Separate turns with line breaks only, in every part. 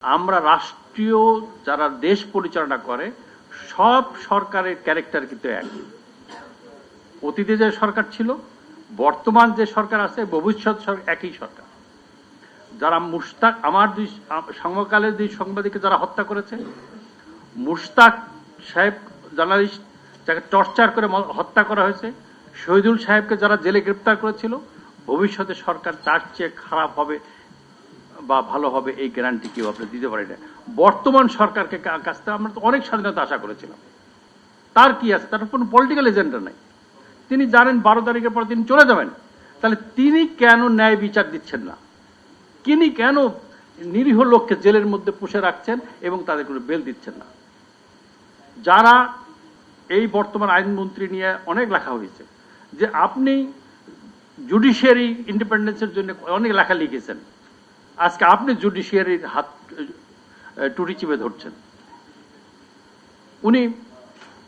আমরা রাষ্ট্রীয় যারা দেশ পরিচালনা করে সব সরকারের ক্যারেক্টার কিন্তু এক। অতীতে যে সরকার ছিল, বর্তমান যে সরকার আছে, ভবিষ্যৎ একই সরকার। যারা মুশতাক, আমার দুই সমকালের দুই সাংবাদিককে যারা হত্যা করেছে, মুশতাক সাহেব জার্নালিস্ট যাকে টর্চার করে হত্যা করা হয়েছে, শহীদুল সাহেবকে যারা জেলে গ্রেপ্তার করেছিল, ভবিষ্যতে সরকার তার চেয়ে খারাপ হবে বা ভালো হবে এই গ্যারান্টি কেউ আপনি দিতে পারি না। বর্তমান সরকারকে কাছ থেকে আমরা তো অনেক স্বাধীনতা আশা করেছিলাম। তার কি আছে? তার কোনো পলিটিক্যাল এজেন্ডা নাই। তিনি জানেন 12 তারিখের পর তিনি চলে যাবেন। তাহলে তিনি কেন ন্যায় বিচার দিচ্ছেন না? তিনি কেন নিরীহ লোককে জেলের মধ্যে পুষে রাখছেন এবং তাদের কোনো বেল দিচ্ছেন না? যারা এই বর্তমান আইনমন্ত্রী নিয়ে অনেক লেখা হয়েছে যে আপনি জুডিশিয়ারি ইন্ডিপেন্ডেন্সের জন্য অনেক লেখা লিখেছেন, আজকে আপনি জুডিশিয়ারির হাত টুটি চিপে ধরছেন। উনি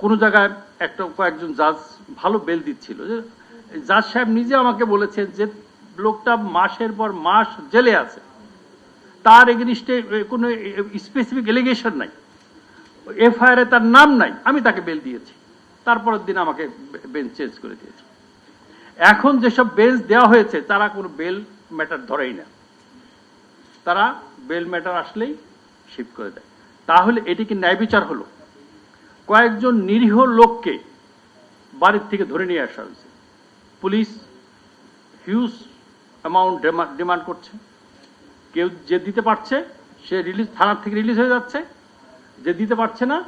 কোনো জায়গায় কয়েকজন জাজ ভালো বেল দিচ্ছিল, জাজ সাহেব নিজে আমাকে বলেছেন যে লোকটা মাসের পর মাস জেলে আছে, তার এগেনিস্টে কোনো স্পেসিফিক এলিগেশন নাই, এফআইআর এ তার নাম নাই, আমি তাকে বেল দিয়েছি। তারপরের দিন আমাকে বেঞ্চ চেঞ্জ করে দিয়েছে। এখন যেসব বেঞ্চ দেওয়া হয়েছে তারা কোনো বেল ম্যাটার ধরেই না, তারা বেল ম্যাটার আসলেই শিফট করে দেয়। তাহলে এটি কি ন্যায় বিচার হলো? কয়েকজন নিরীহ লোককে বাড়ির থেকে ধরে নিয়ে আসা হয়েছে, পুলিশ হিউজ অ্যামাউন্ট ডিমান্ড করছে, কেউ যে দিতে পারছে সে রিলিজ, থানার থেকে রিলিজ হয়ে যাচ্ছে, যে দিতে পারছে না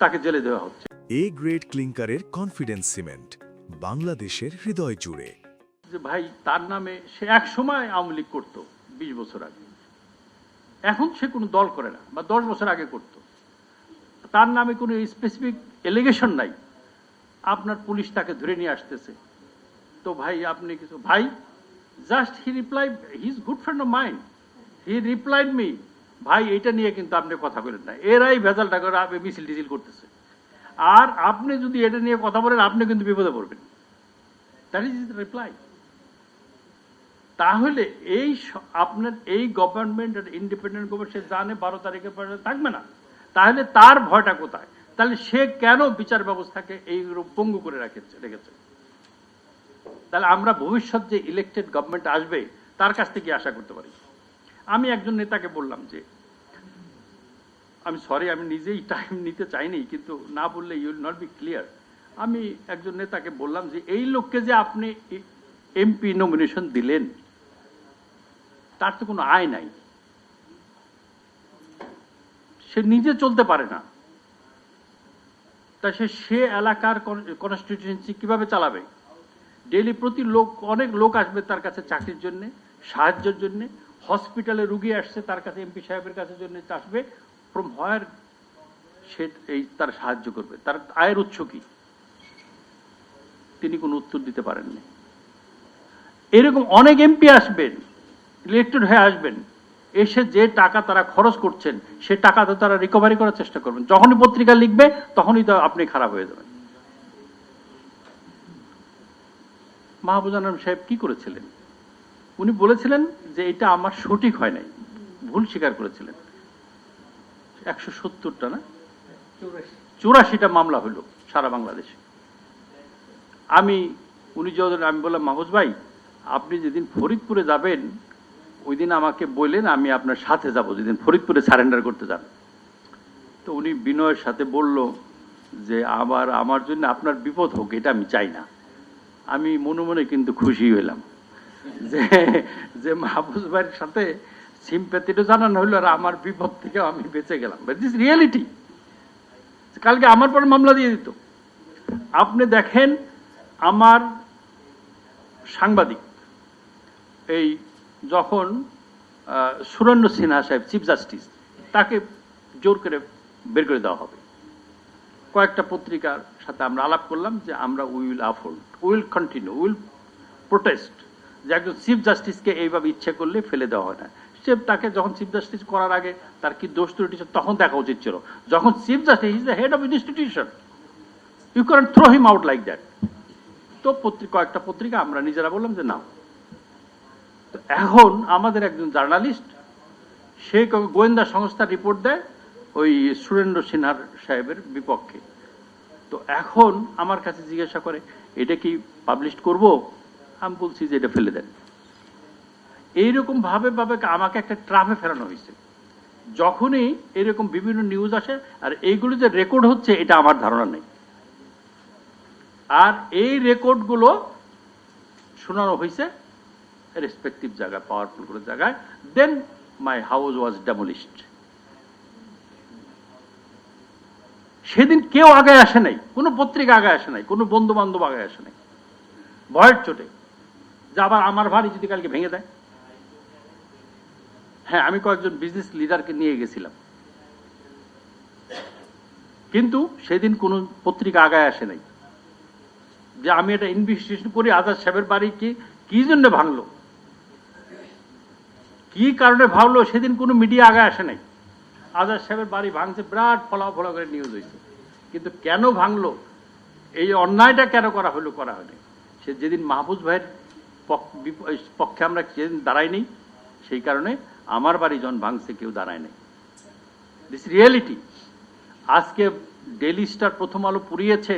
তাকে জেলে দেওয়া হচ্ছে।
এ গ্রেড ক্লিংকারের কনফিডেন্স সিমেন্ট, বাংলাদেশের হৃদয় জুড়ে।
যে ভাই তার নামে সে এক সময় আওয়ামী লীগ করতো 20 বছর আগে, এখন সে কোনো দল করে না, বা 10 বছর আগে করতো, তার নামে কোনো স্পেসিফিক এলিগেশন নাই, আপনার পুলিশ তাকে ধরে নিয়ে আসতেছে। তো ভাই আপনি কিছু, ভাই just he replied, he is good friend of mind, he replied me, ভাই এটা নিয়ে কিন্তু আপনি কথা বলেন না, এরাই ভেজালটা করে মিছিল টিছিল করতেছে, আর আপনি যদি এটা নিয়ে কথা বলেন আপনি কিন্তু বিপদে পড়বেন। That is reply. তাহলে এই আপনার এই গভর্নমেন্ট, ইন্ডিপেন্ডেন্ট গভর্নমেন্ট, সে জানে 12 তারিখের পরে থাকবে না, তাহলে তার ভয়টা কোথায়? তাহলে সে কেন বিচার ব্যবস্থাকে এইরূপ পঙ্গু করে রেখেছে? তাহলে আমরা ভবিষ্যৎ যে ইলেকটেড গভর্নমেন্ট আসবে তার কাছ থেকে আশা করতে পারি? আমি একজন নেতাকে বললাম যে, আমি সরি আমি নিজেই টাইম নিতে চাইনি, কিন্তু না বললে you will not be clear. আমি একজন নেতাকে বললাম যে এই লোককে যে আপনি এমপি নমিনেশন দিলেন তার তো কোনো আয় নাই, সে নিজে চলতে পারে না, তা সে এলাকার কনস্টিটিউয়েন্সি কিভাবে চালাবে? ডেইলি প্রতি লোক, অনেক লোক আসবে তার কাছে চাকরির জন্য, সাহায্যের জন্য, হসপিটালে রুগী আসছে তার কাছে, এমপি সাহেবের কাছে জন্য আসবে, ফ্রম হোয়ার সে এই তার সাহায্য করবে? তার আয়ের উৎস কি? তিনি কোনো উত্তর দিতে পারেননি। এরকম অনেক এমপি আসবেন, ইলেক্টেড হয়ে আসবেন, এসে যে টাকা তারা খরচ করছেন সে টাকা তো তারা রিকভারি করার চেষ্টা করবেন, যখনই পত্রিকা লিখবে তখনই তো আপনি খারাপ হয়ে যাবেন। মাহবুবুর রহমান সাহেব কি করেছিলেন? উনি বলেছিলেন যে এটা আমার সঠিক হয় নাই, ভুল স্বীকার করেছিলেন। 170টা না 84টা মামলা হলো সারা বাংলাদেশে। আমি বললাম, মাহবুব ভাই আপনি যেদিন ফরিদপুরে যাবেন ওই দিন আমাকে বললেন, আমি আপনার সাথে যাব যেদিন ফরিদপুরে সারেন্ডার করতে যান। তো উনি বিনয়ের সাথে বলল যে আমার জন্য আপনার বিপদ হোক এটা আমি চাই না। আমি মনে মনে কিন্তু খুশি হইলাম যে মাহবুব ভাইয়ের সাথে সিম্প্যাথিটা জানানো হইলো, আর আমার বিপদ থেকে আমি বেঁচে গেলাম। This reality. কালকে আমার পর মামলা দিয়ে দিত। আপনি দেখেন আমার সাংবাদিক এই যখন সুরেন্দ্র সিনহা সাহেব চিফ জাস্টিস, তাকে জোর করে বের করে দেওয়া হবে, কয়েকটা পত্রিকার সাথে আমরা আলাপ করলাম যে আমরা will uphold, will continue, will protest, যে একজন চিফ জাস্টিসকে এইভাবে ইচ্ছে করলে ফেলে দেওয়া হয় না। সে তাকে যখন চিফ জাস্টিস করার আগে তার কি দোষ ত্রুটি তখন দেখা উচিত ছিল। যখন chief justice is the head of institution, you can throw him out like that. তো কয়েকটা পত্রিকা আমরা নিজেরা বললাম যে না। তো এখন আমাদের একজন জার্নালিস্ট সে গোয়েন্দা সংস্থা রিপোর্ট দেয় ওই সুরেন্দ্র সিনহার সাহেবের বিপক্ষে। তো এখন আমার কাছে জিজ্ঞাসা করে এটা কি পাবলিশ করব, আমি বলছি যে এটা ফেলে দেন। এইরকম ভাবে আমাকে একটা ট্রাফে ফেরানো হয়েছে। যখনই এরকম বিভিন্ন নিউজ আসে, আর এইগুলো যে রেকর্ড হচ্ছে এটা আমার ধারণা নেই, আর এই রেকর্ডগুলো শোনানো হয়েছে রেসপেক্টিভ জায়গায়, পাওয়ারফুল করে জায়গায়। দেন মাই হাউস ওয়াজ ডেমোলিশড। সেদিন কেউ আগে আসে নাই, কোনো পত্রিকা আগে আসে নাই, কোনো বন্ধু বান্ধব আগে আসে নাই, ভয়ের চোটে যে আবার আমার বাড়ি যদি কালকে ভেঙে দেয়। হ্যাঁ, আমি কয়েকজন বিজনেস লিডারকে নিয়ে গেছিলাম, কিন্তু সেদিন কোনো পত্রিকা আগায় আসে নাই যে আমি এটা ইনভেস্টিগেশন করি আজাদ সাহেবের বাড়ি কি জন্য ভাঙলো, কি কারণে ভাঙলো, সেদিন কোনো মিডিয়া আগায় আসে নাই। আজাদ সাহেবের বাড়ি ভাঙছে, বিরাট ফলা করে নিউজ হয়েছে, কিন্তু কেন ভাঙলো, এই অন্যায়টা কেন করা হয়নি। সে যেদিন মাহফুজ ভাইয়ের পক্ষে আমরা যেদিন দাঁড়াইনি, সেই কারণে আমার বাড়ি যখন ভাঙছে কেউ দাঁড়ায় নাই। This reality. আজকে ডেইলি স্টার, প্রথম আলো পুড়িয়েছে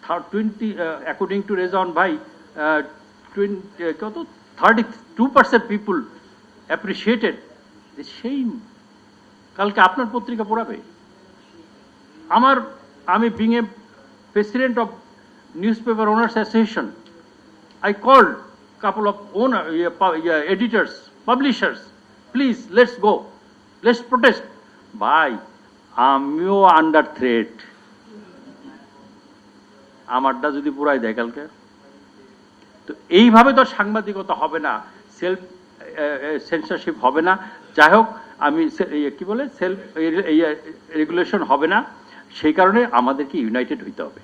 20 অ্যাকর্ডিং টু রেজাউন ভাই, 32% পিপুল অ্যাপ্রিসিয়েটেড। সেই কালকে আপনার পত্রিকা পড়াবে। আমি being a president of newspaper owners association, I called couple of editors, publishers, please let's go, let's protest. Bhai, আমিও আন্ডার থ্রেট, আমারটা যদি পুরাই দেয় কালকে। তো এইভাবে তো সাংবাদিকতা হবে না, সেলফ সেন্সরশিপ হবে না। যাই হোক, আমি কি বলে সেলফ রেগুলেশন হবে না। সেই কারণে আমাদেরকে ইউনাইটেড হইতে হবে,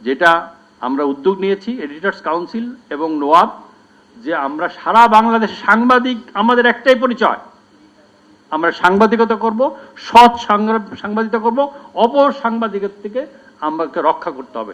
যেটা আমরা উদ্যোগ নিয়েছি এডিটর্স কাউন্সিল এবং নোয়াব, যে আমরা সারা বাংলাদেশ সাংবাদিক, আমাদের একটাই পরিচয়, আমরা সাংবাদিকতা করব, সৎ সাংবাদিকতা করব, অপর সাংবাদিকতা থেকে আমাকে রক্ষা করতে হবে।